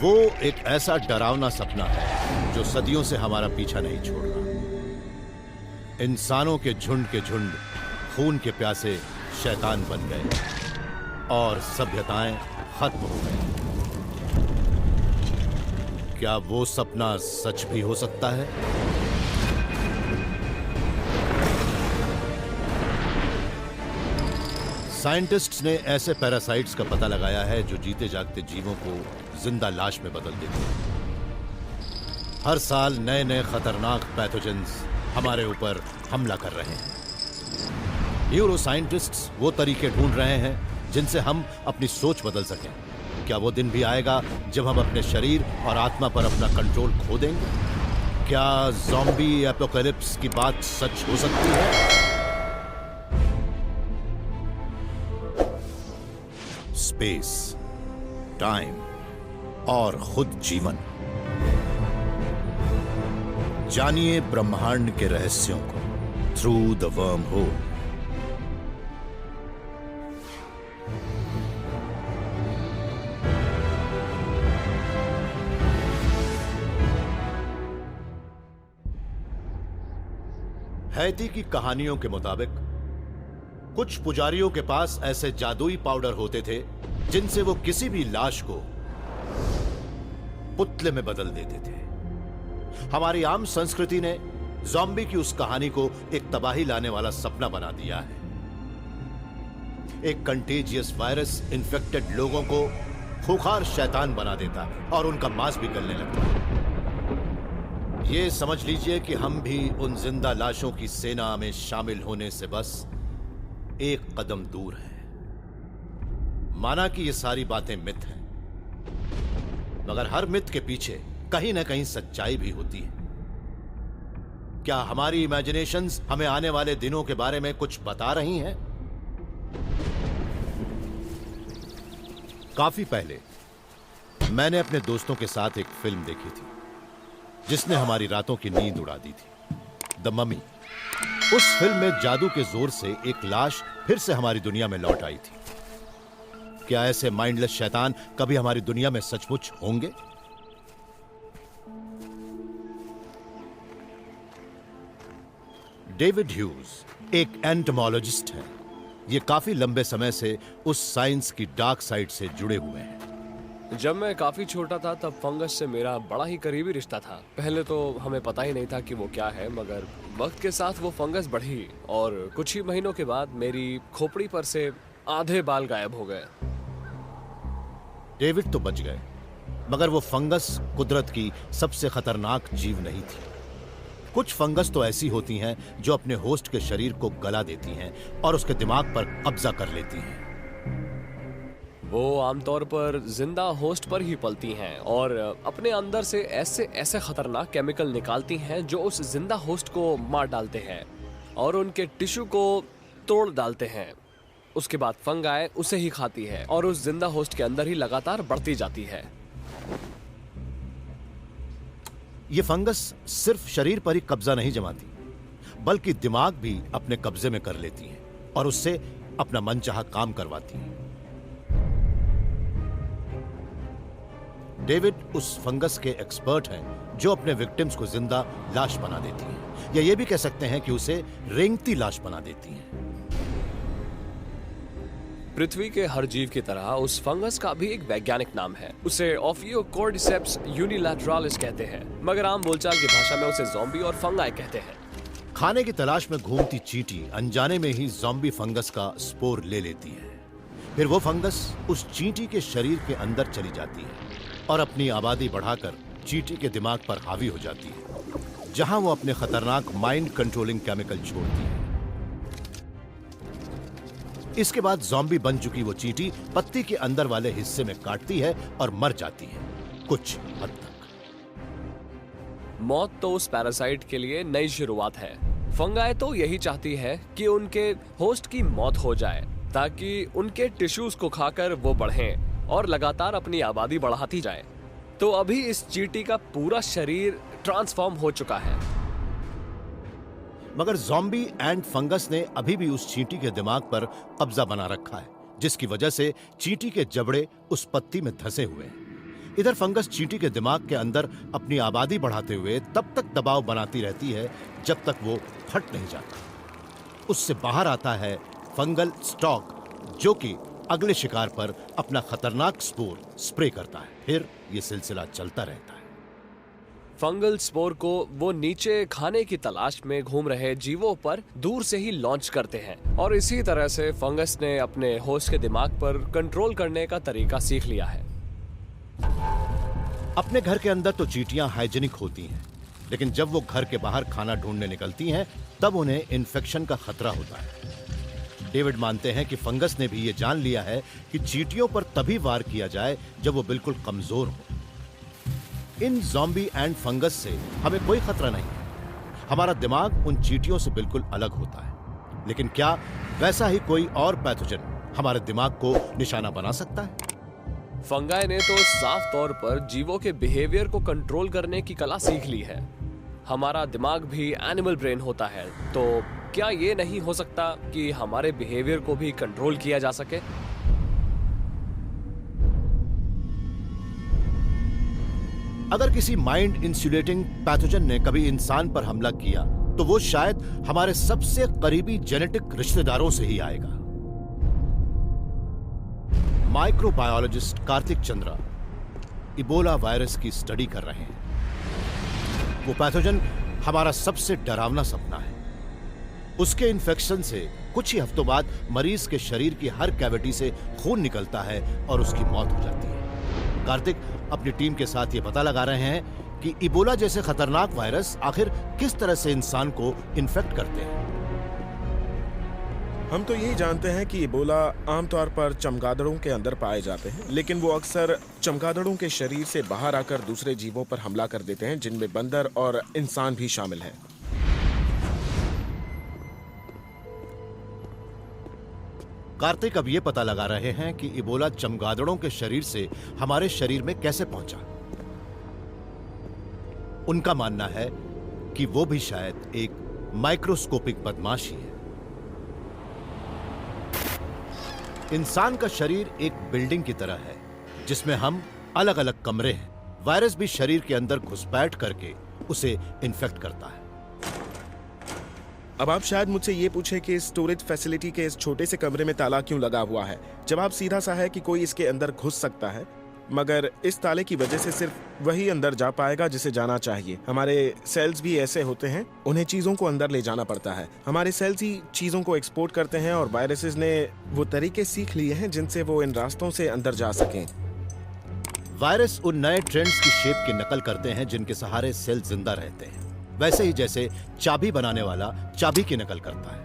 वो एक ऐसा डरावना सपना है जो सदियों से हमारा पीछा नहीं छोड़ रहा। इंसानों के झुंड खून के प्यासे शैतान बन गए और सभ्यताएं खत्म हो गई। क्या वो सपना सच भी हो सकता है? साइंटिस्ट्स ने ऐसे पैरासाइट्स का पता लगाया है जो जीते जागते जीवों को जिंदा लाश में बदल देते हैं। हर साल नए नए खतरनाक पैथोजेंस हमारे ऊपर हमला कर रहे हैं। न्यूरो साइंटिस्ट्स वो तरीके ढूंढ रहे हैं जिनसे हम अपनी सोच बदल सकें। क्या वो दिन भी आएगा जब हम अपने शरीर और आत्मा पर अपना कंट्रोल खो देंगे? क्या ज़ॉम्बी एपोकैलिप्स की बात सच हो सकती है? स्पेस, टाइम और खुद जीवन। जानिए ब्रह्मांड के रहस्यों को through the worm hole. Haiti की कहानियों के मुताबिक कुछ पुजारियों के पास ऐसे जादुई पाउडर होते थे जिनसे वो किसी भी लाश को पुतले में बदल देते थे। हमारी आम संस्कृति ने ज़ॉम्बी की उस कहानी को एक तबाही लाने वाला सपना बना दिया है। एक कंटेजियस वायरस इन्फेक्टेड लोगों को खूंखार शैतान बना देता है और उनका मांस भी गलने लगता है। ये समझ लीजिए कि हम भी उन जिंदा लाशों की सेना में शामिल होने से बस एक कदम दूर है। माना कि ये सारी बातें मिथ हैं, मगर हर मिथ के पीछे कहीं ना कहीं सच्चाई भी होती है। क्या हमारी इमेजिनेशंस हमें आने वाले दिनों के बारे में कुछ बता रही हैं? काफी पहले मैंने अपने दोस्तों के साथ एक फिल्म देखी थी जिसने हमारी रातों की नींद उड़ा दी थी, द ममी। उस फिल्म में जादू के जोर से एक लाश फिर से हमारी दुनिया में लौट आई थी। क्या ऐसे माइंडलेस शैतान कभी हमारी दुनिया में सचमुच होंगे? डेविड ह्यूज एक एंटोमोलॉजिस्ट हैं। ये काफी लंबे समय से उस साइंस की डार्क साइड से जुड़े हुए हैं। जब मैं काफी छोटा था तब फंगस से मेरा बड़ा ही करीबी रिश्ता था। पहले तो हमें पता ही नहीं था कि वो क्या है, मगर वक्त के साथ वो फंगस बढ़ी और कुछ ही महीनों के बाद मेरी खोपड़ी पर से आधे बाल गायब हो गए। डेविड तो बच गए, मगर वो फंगस कुदरत की सबसे खतरनाक जीव नहीं थी। कुछ फंगस तो ऐसी होती हैं जो अपने होस्ट के शरीर को गला देती हैं और उसके दिमाग पर कब्जा कर लेती हैं। वो आमतौर पर जिंदा होस्ट पर ही पलती हैं और अपने अंदर से ऐसे खतरनाक केमिकल निकालती हैं जो उस जिंदा होस्ट को मार डालते हैं और उनके टिश्यू को तोड़ डालते हैं। उसके बाद फंगाई उसे ही खाती है और उस जिंदा होस्ट के अंदर ही लगातार बढ़ती जाती है। ये फंगस सिर्फ शरीर पर ही कब्जा नहीं जमाती, बल्कि दिमाग भी अपने कब्जे में कर लेती है और उससे अपना मनचाहा काम करवाती है। डेविड उस फंगस के एक्सपर्ट हैं जो अपने विक्टिम्स को जिंदा लाश बना देती हैं, या ये भी कह सकते हैं कि उसे रेंगती लाश बना देती हैं। पृथ्वी के हर जीव की तरह उस फंगस का भी एक वैज्ञानिक नाम है। उसे ओफियोकॉर्डिसेप्स यूनिलैटरालिस कहते हैं, मगर आम बोलचाल की भाषा में उसे ज़ॉम्बी और फंगाई कहते हैं। खाने की तलाश में घूमती चींटी अनजाने में ही ज़ॉम्बी फंगस का स्पोर ले लेती है। फिर वो फंगस उस चींटी के शरीर के अंदर चली जाती है और अपनी आबादी बढ़ाकर चींटी के दिमाग पर हावी हो जाती है, जहां वो अपने खतरनाक माइंड कंट्रोलिंग केमिकल छोड़ती है। इसके बाद ज़ॉम्बी बन चुकी वो चींटी पत्ती के अंदर वाले हिस्से में काटती है और मर जाती है, कुछ हद तक। मौत तो उस पैरासाइट के लिए नई शुरुआत है। फंगाई तो यही चाहती है कि उनके होस्ट की मौत हो जाए ताकि उनके टिश्यूज को खाकर वो बढ़ें और लगातार अपनी आबादी बढ़ाती जाए। तो अभी इस चींटी का पूरा शरीर ट्रांसफॉर्म हो चुका है। मगर ज़ॉम्बी एंड फंगस ने अभी भी उस चींटी के दिमाग पर कब्जा बना रखा है, जिसकी वजह से चींटी के जबड़े उस पत्ती में धंसे हुए हैं। इधर फंगस चींटी के दिमाग के अंदर अपनी आबादी बढ़ाते हुए तब तक दबाव बनाती रहती है जब तक वो फट नहीं जाता। उससे बाहर आता है फंगल स्टॉक, जो कि अगले शिकार पर अपना खतरनाक स्पोर स्प्रे करता है। फिर ये सिलसिला चलता रहता है। फंगल स्पोर को वो नीचे खाने की तलाश में घूम रहे जीवों पर दूर से ही लॉन्च करते हैं और इसी तरह से फंगस ने अपने होस्ट के दिमाग पर कंट्रोल करने का तरीका सीख लिया है। अपने घर के अंदर तो चींटियां हाइजीनिक होती हैं, लेकिन जब वो घर के बाहर खाना ढूंढने निकलती हैं, तब उन्हें इन्फेक्शन का खतरा होता है। डेविड मानते हैं कि फंगस ने भी ये जान लिया है कि चींटियों पर तभी वार किया जाए जब वो बिल्कुल कमजोर हो। इन ज़ॉम्बी एंड फंगस से हमें कोई खतरा नहीं है। हमारा दिमाग उन चींटियों से बिल्कुल अलग होता है, लेकिन क्या वैसा ही कोई और पैथोजन हमारे दिमाग को निशाना बना सकता है? फंगाई ने तो साफ तौर पर जीवों के बिहेवियर को कंट्रोल करने की कला सीख ली है। हमारा दिमाग भी एनिमल ब्रेन होता है, तो क्या ये नहीं हो सकता कि हमारे बिहेवियर को भी कंट्रोल किया जा सके? अगर किसी माइंड इंसुलेटिंग पैथोजन ने कभी इंसान पर हमला किया, तो वो शायद हमारे सबसे करीबी जेनेटिक रिश्तेदारों से ही आएगा। Microbiologist Kartik Chandra Ebola virus की स्टडी कर रहे हैं। वो पैथोजन हमारा सबसे डरावना सपना है। उसके इन्फेक्शन से कुछ ही हफ्तों बाद मरीज के शरीर की हर कैविटी से खून निकलता है और उसकी मौत हो जाती है। कार्तिक अपनी टीम के साथ ये पता लगा रहे हैं कि इबोला जैसे खतरनाक वायरस आखिर किस तरह से इंसान को इन्फेक्ट करते हैं। हम तो यही जानते हैं कि इबोला आमतौर पर चमगादड़ों के अंदर पाए जाते हैं, लेकिन वो अक्सर चमगादड़ों के शरीर से बाहर आकर दूसरे जीवों पर हमला कर देते हैं, जिनमें बंदर और इंसान भी शामिल हैं। कार्तिक अब ये पता लगा रहे हैं कि इबोला चमगादड़ों के शरीर से हमारे शरीर में कैसे पहुंचा। उनका मानना है कि वो भी शायद एक माइक्रोस्कोपिक बदमाश ही है। इंसान का शरीर एक बिल्डिंग की तरह है जिसमें हम अलग अलग कमरे हैं। वायरस भी शरीर के अंदर घुसपैठ करके उसे इन्फेक्ट करता है। अब आप शायद मुझसे ये पूछे कि स्टोरेज फैसिलिटी के इस छोटे से कमरे में ताला क्यों लगा हुआ है। जवाब सीधा सा है कि कोई इसके अंदर घुस सकता है, मगर इस ताले की वजह से सिर्फ वही अंदर जा पाएगा जिसे जाना चाहिए। हमारे सेल्स भी ऐसे होते हैं, उन्हें चीजों को अंदर ले जाना पड़ता है। हमारे सेल्स ही चीजों को एक्सपोर्ट करते हैं और वायरसेस ने वो तरीके सीख लिए हैं जिनसे वो इन रास्तों से अंदर जा सकें। वायरस उन नए ट्रेंड्स की शेप की नकल करते हैं जिनके सहारे सेल जिंदा रहते हैं, वैसे ही जैसे चाबी बनाने वाला चाबी की नकल करता है।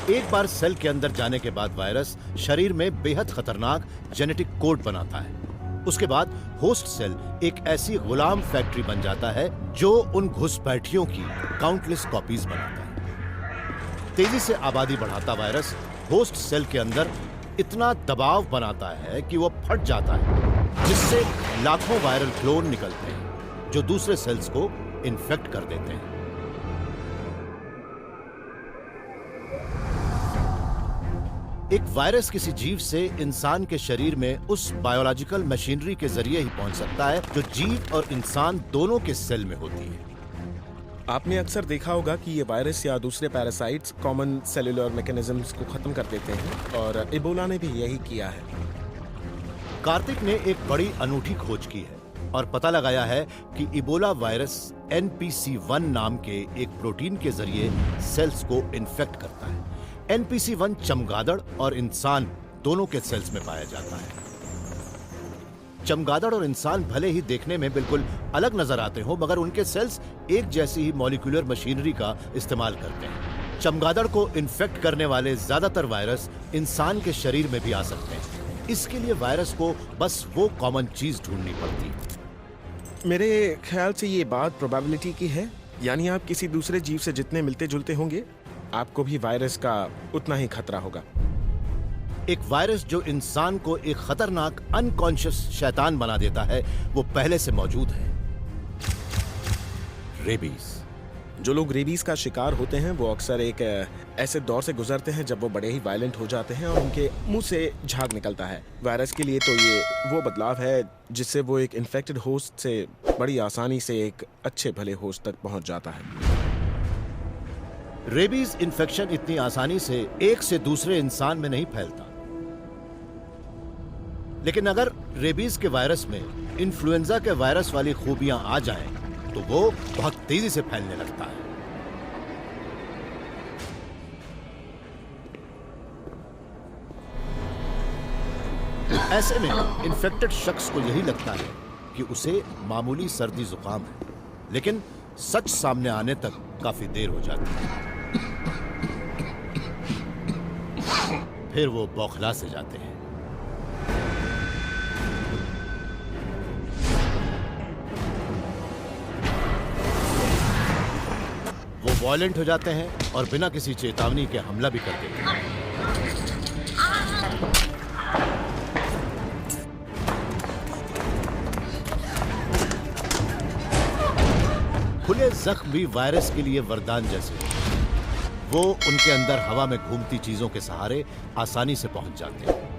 एक बार सेल के अंदर जाने के बाद वायरस शरीर में बेहद खतरनाक जेनेटिक कोड बनाता है। उसके बाद होस्ट सेल एक ऐसी गुलाम फैक्ट्री बन जाता है जो उन घुसपैठियों की काउंटलेस कॉपीज बनाता है। तेजी से आबादी बढ़ाता वायरस होस्ट सेल के अंदर इतना दबाव बनाता है कि वो फट जाता है, जिससे लाखों वायरल क्लोन निकलते हैं जो दूसरे सेल्स को इन्फेक्ट कर देते हैं। एक वायरस किसी जीव से इंसान के शरीर में उस बायोलॉजिकल मशीनरी के जरिए ही पहुंच सकता है जो जीव और इंसान दोनों के सेल में होती है। आपने अक्सर देखा होगा कि ये वायरस या दूसरे पैरासाइट्स कॉमन सेलुलर मैकेनिज्म्स को खत्म कर देते हैं, और इबोला ने भी यही किया है। कार्तिक ने एक बड़ी अनूठी खोज की है और पता लगाया है कि इबोला वायरस NPC1 नाम के एक प्रोटीन के जरिए सेल्स को इन्फेक्ट करता है। NPC1 चमगादड़ और इंसान दोनों के सेल्स में पाया जाता है। चमगादड़ और इंसान भले ही देखने में बिल्कुल अलग नजर आते हो, मगर उनके सेल्स एक जैसी ही मॉलिक्यूलर मशीनरी का इस्तेमाल करते हैं। चमगादड़ को इन्फेक्ट करने वाले ज्यादातर वायरस इंसान के शरीर में भी आ सकते हैं। इसके लिए वायरस को बस वो कॉमन चीज ढूंढनी पड़ती है। मेरे ख्याल से ये बात प्रोबेबिलिटी की है, यानी आप किसी दूसरे जीव से जितने मिलते जुलते होंगे, आपको भी वायरस का उतना ही खतरा होगा। एक वायरस जो इंसान को एक खतरनाक अनकॉन्शियस शैतान बना देता है, वो पहले से मौजूद है। रेबीज। जो लोग रेबीज का शिकार होते हैं वो अक्सर एक ऐसे दौर से गुजरते हैं जब वो बड़े ही वायलेंट हो जाते हैं और उनके मुंह से झाग निकलता है। वायरस के लिए तो ये वो बदलाव है जिससे वो एक इन्फेक्टेड होस्ट से बड़ी आसानी से एक अच्छे भले होस्ट तक पहुंच जाता है। रेबीज इन्फेक्शन इतनी आसानी से एक से दूसरे इंसान में नहीं फैलता, लेकिन अगर रेबीज के वायरस में इन्फ्लुएंजा के वायरस वाली खूबियां आ जाएं, तो वो बहुत तेजी से फैलने लगता है। ऐसे में इन्फेक्टेड शख्स को यही लगता है कि उसे मामूली सर्दी जुकाम है, लेकिन सच सामने आने तक काफी देर हो जाती है। फिर वो बौखला से जाते हैं। वो वॉयलेंट हो जाते हैं और बिना किसी चेतावनी के हमला भी कर देते हैं। खुले जख्म भी वायरस के लिए वरदान जैसे हैं। वो उनके अंदर हवा में घूमती चीजों के सहारे आसानी से पहुंच जाते हैं।